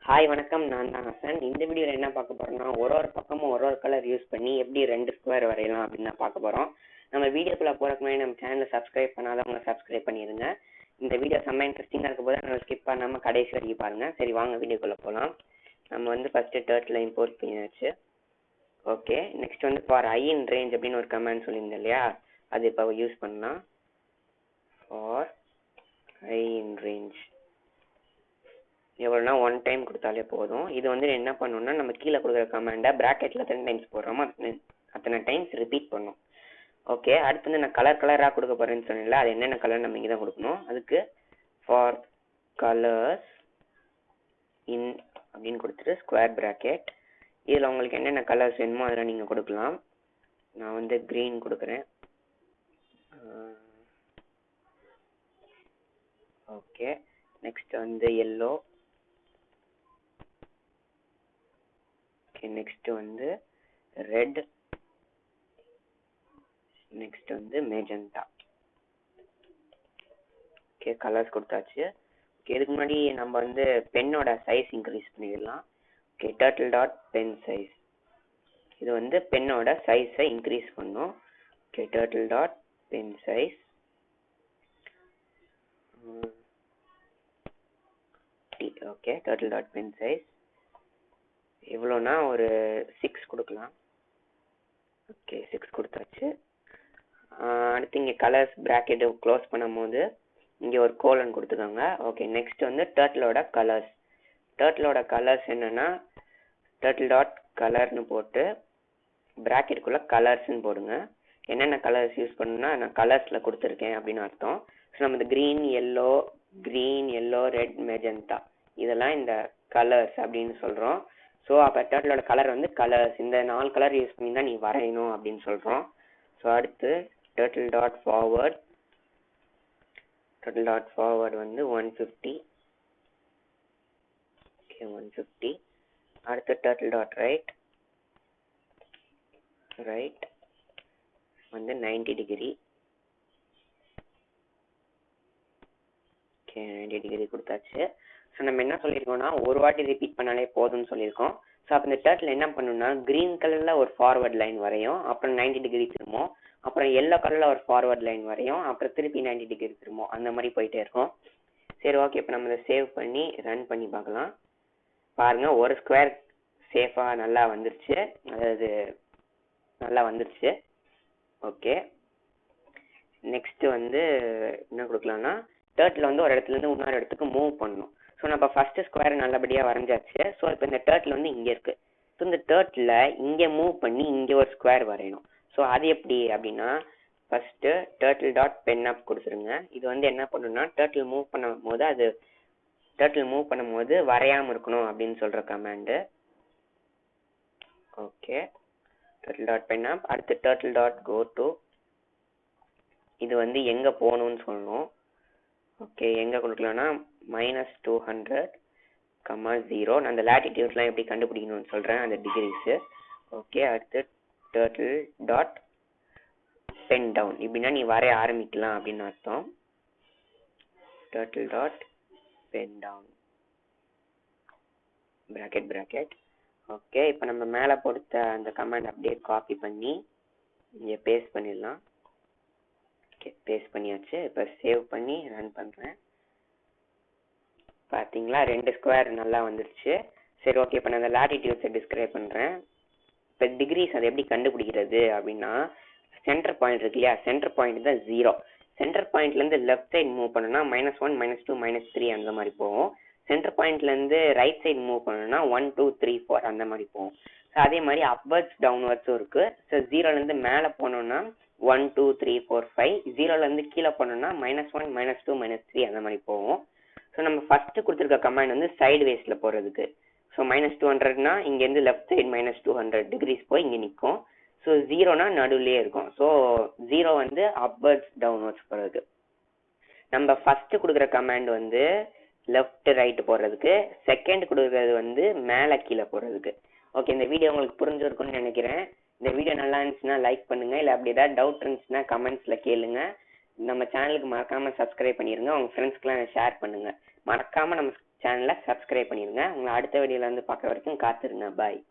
Hi வணக்கம், நான் தான் ஹசன். இந்த வீடியோவில் என்ன பார்க்க போகிறோம்னா, ஒரு பக்கமும் ஒரு கலர் யூஸ் பண்ணி எப்படி 2 ஸ்கொயர் வரையலாம் அப்படின்னு தான் பார்க்க போகிறோம். நம்ம வீடியோக்குள்ளே போகிறதுக்கு முன்னாடி நம்ம சேனலை சப்ஸ்கிரைப் பண்ணாதவங்க சப்ஸ்கிரைப் பண்ணிடுங்க. இந்த வீடியோ செம்ம இன்ட்ரெஸ்டிங்காக இருக்க போது நம்ம ஸ்கிப் பண்ணாமல் கடைசி வரைக்கும் பாருங்கள். சரி, வாங்க வீடியோக்குள்ளே போகலாம். நம்ம ஃபஸ்ட்டு டர்ட்டில் இம்போர்ட் பண்ணியாச்சு. Okay, next for I in range அப்படின்னு ஒரு கமெண்ட் சொல்லியிருந்தேன் இல்லையா, அது இப்போ யூஸ் பண்ணலாம். ஃபார் ஐ இன் ரேஞ்ச் எவ்வளோனா 1 டைம் கொடுத்தாலே போதும். இது என்ன பண்ணணும்னா, நம்ம கீழே கொடுக்குற கமாண்டை ப்ராக்கெட்டில் 10 டைம்ஸ் போடுறோமோ அத்தனை டைம்ஸ் ரிப்பீட் பண்ணும். ஓகே, அடுத்து நான் கலராக கொடுக்க போகிறேன்னு சொன்னேன்ல, அது என்னென்ன கலர் நம்ம இங்கே தான் கொடுக்கணும். அதுக்கு ஃபார் கலர்ஸ் இன் அப்படின்னு கொடுத்துட்டு ஸ்கொயர் ப்ராக்கெட். இதில் உங்களுக்கு என்னென்ன கலர்ஸ் வேணுமோ அதில் நீங்கள் கொடுக்கலாம். நான் க்ரீன் கொடுக்குறேன். Okay, next yellow. Next red. Next magenta. Okay, colours கொடுத்தாச்சு. ஓகே, இதுக்கு முன்னாடி நம்ம பென்னோட சைஸ் இன்க்ரீஸ் பண்ணிடலாம். Okay, turtle dot pen size. இது பென்னோட சைஸை இன்க்ரீஸ் பண்ணும். Okay, turtle dot pen size. Okay, turtle dot pen size எவ்வளோனா ஒரு 6 கொடுக்கலாம். ஓகே, 6 கொடுத்தாச்சு. அடுத்து இங்கே கலர்ஸ் ப்ராக்கெட்டு க்ளோஸ் பண்ணும் போது இங்கே ஒரு கோலன் கொடுத்துக்கோங்க. ஓகே, நெக்ஸ்ட் டர்ட்டிலோட கலர்ஸ். டர்ட்டிலோட கலர்ஸ் என்னென்னா, டர்ட்டில் டாட் கலர்னு போட்டு ப்ராக்கெட்டுக்குள்ளே கலர்ஸ்ன்னு போடுங்க. என்னென்ன கலர்ஸ் யூஸ் பண்ணணும்னா நான் கலர்ஸில் கொடுத்துருக்கேன் அப்படின்னு அர்த்தம். ஸோ நம்ம க்ரீன் எல்லோ ரெட் மெஜந்தா இதெல்லாம் இந்த கலர்ஸ் அப்படின்னு சொல்கிறோம். ஸோ அப்போ டர்ட்டிலோட கலர் கலர்ஸ், இந்த 4 கலர் யூஸ் பண்ணி தான் நீ வரையணும் அப்படின்னு சொல்கிறோம். ஸோ அடுத்து turtle dot forward. Turtle dot forward 150. Okay, 150. அடுத்து turtle dot right 90 degree. Okay, 90 degree கொடுத்தாச்சு. ஸோ நம்ம என்ன சொல்லியிருக்கோம்னா, ஒரு வாட்டி ரிப்பீட் பண்ணாலே போதும்னு சொல்லியிருக்கோம். ஸோ அப்போ இந்த டர்ட்டில் என்ன பண்ணணும்னா, க்ரீன் கலரில் ஒரு ஃபார்வர்ட் லைன் வரையும், அப்புறம் 90 டிகிரி திரும்பும். அப்புறம் எல்லோ கலரில் ஒரு ஃபார்வர்ட் லைன் வரையும், அப்புறம் திருப்பி 90 டிகிரி திரும்பும். அந்த மாதிரி போயிட்டே இருக்கும். சரி, ஓகே, இப்போ நம்ம இதை சேவ் பண்ணி ரன் பண்ணி பார்க்கலாம். பாருங்கள், ஒரு ஸ்கொயர் சேஃபாக நல்லா வந்துருச்சு. அதாவது நல்லா வந்துருச்சு. ஓகே, நெக்ஸ்ட் என்ன கொடுக்கலாம்னா, டர்ட்டில் ஒரு இடத்துலேருந்து இன்னொரு இடத்துக்கு மூவ் பண்ணணும். ஸோ நம்ம ஃபஸ்ட்டு ஸ்கொயர் நல்லபடியாக வரைஞ்சாச்சு. ஸோ இப்போ இந்த டர்ட்டில் இங்கே இருக்குது. ஸோ இந்த டர்ட்டில் இங்கே மூவ் பண்ணி இங்கே ஒரு ஸ்கொயர் வரையணும். ஸோ அது எப்படி அப்படின்னா, ஃபஸ்ட்டு டர்ட்டில் டாட் பென் அப் கொடுத்துருங்க. இது என்ன பண்ணணும்னா, டர்ட்டில் மூவ் பண்ணும்போது வரையாமல் இருக்கணும் அப்படின்னு சொல்கிற command. Okay, turtle dot pen up. அடுத்து டர்ட்டில் டாட் கோ டு. இது எங்கே போகணும்னு சொல்லணும். ஓகே, எங்கே கொடுக்கலாம்னா -200, 0. நான் அந்த லேட்டிடியூட்லாம் எப்படி கண்டுபிடிக்கணும்னு சொல்கிறேன், அந்த டிகிரிஸு. ஓகே, அடுத்து டர்ட்டில் டாட் பென் டவுன். இப்படின்னா நீ வரைய ஆரம்பிக்கலாம் அப்படின்னு அர்த்தம். Turtle dot pen down bracket. Okay, இப்போ நம்ம மேலே கொடுத்த அந்த கமாண்ட் அப்படியே காப்பி பண்ணி இங்கே பேஸ்ட் பண்ணிடலாம். ஓகே, பேஸ்ட் பண்ணியாச்சு. இப்போ சேவ் பண்ணி ரன் பண்ணுறேன். பார்த்தீங்களா, 2 ஸ்கொயர் நல்லா வந்துடுச்சு. சரி, ஓகே, இப்போ நான் அந்த லேட்டிடியூட்ஸை டிஸ்கிரைப் பண்ணுறேன். இப்போ டிகிரிஸ் அதை எப்படி கண்டுபிடிக்கிறது அப்படின்னா, சென்டர் பாயிண்ட் இருக்கு இல்லையா, சென்டர் பாயிண்ட் தான் 0. சென்டர் பாயிண்ட்லேருந்து லெஃப்ட் சைடு மூவ் பண்ணணும்னா -1 -2 -3 அந்த மாதிரி போகும். சென்டர் பாயிண்ட்லேருந்து ரைட் சைடு மூவ் பண்ணணும்னா 1 2 3 4 அந்த மாதிரி போகும். ஸோ அதே மாதிரி அப்வர்ட்ஸ் டவுன்வர்ட்ஸும் இருக்குது. ஸோ 0லேருந்து மேலே போனோம்னா 1 2 3 4 5, 0லேருந்து கீழே போனோம்னா -1 -2 -3 அந்த மாதிரி போகும். ஸோ நம்ம ஃபஸ்ட்டு கொடுத்துருக்க கமாண்ட் சைடு வேஸில் போகிறதுக்கு. ஸோ -200னா இங்கேருந்து லெஃப்ட் சைடு -200 டிகிரிஸ் போய் இங்கே நிற்கும். ஸோ 0னா நடுவுலேயே இருக்கும். ஸோ 0 அப்வர்ட்ஸ் டவுன்வர்ட்ஸ் போகிறதுக்கு. நம்ம ஃபஸ்ட்டு கொடுக்குற கமாண்ட் லெஃப்ட் ரைட்டு போடுறதுக்கு, செகண்ட் கொடுக்குறது மேலே கீழே போடுறதுக்கு. ஓகே, இந்த வீடியோ உங்களுக்கு புரிஞ்சிருக்கும்னு நினைக்கிறேன். இந்த வீடியோ நல்லா இருந்துச்சுன்னா லைக் பண்ணுங்கள். இல்லை அப்படி ஏதாவது டவுட் இருந்துச்சுன்னா கமெண்ட்ஸில் கேளுங்க. நம்ம சேனலுக்கு மறக்காமல் சப்ஸ்கிரைப் பண்ணிடுங்க. உங்கள் ஃப்ரெண்ட்ஸ்க்கெலாம் ஷேர் பண்ணுங்கள். மறக்காமல் நம்ம சேனலை சப்ஸ்கிரைப் பண்ணிடுங்க. உங்களை அடுத்த வீடியோவில் வந்து பார்க்குற வரைக்கும் காத்திருங்க. பாய்.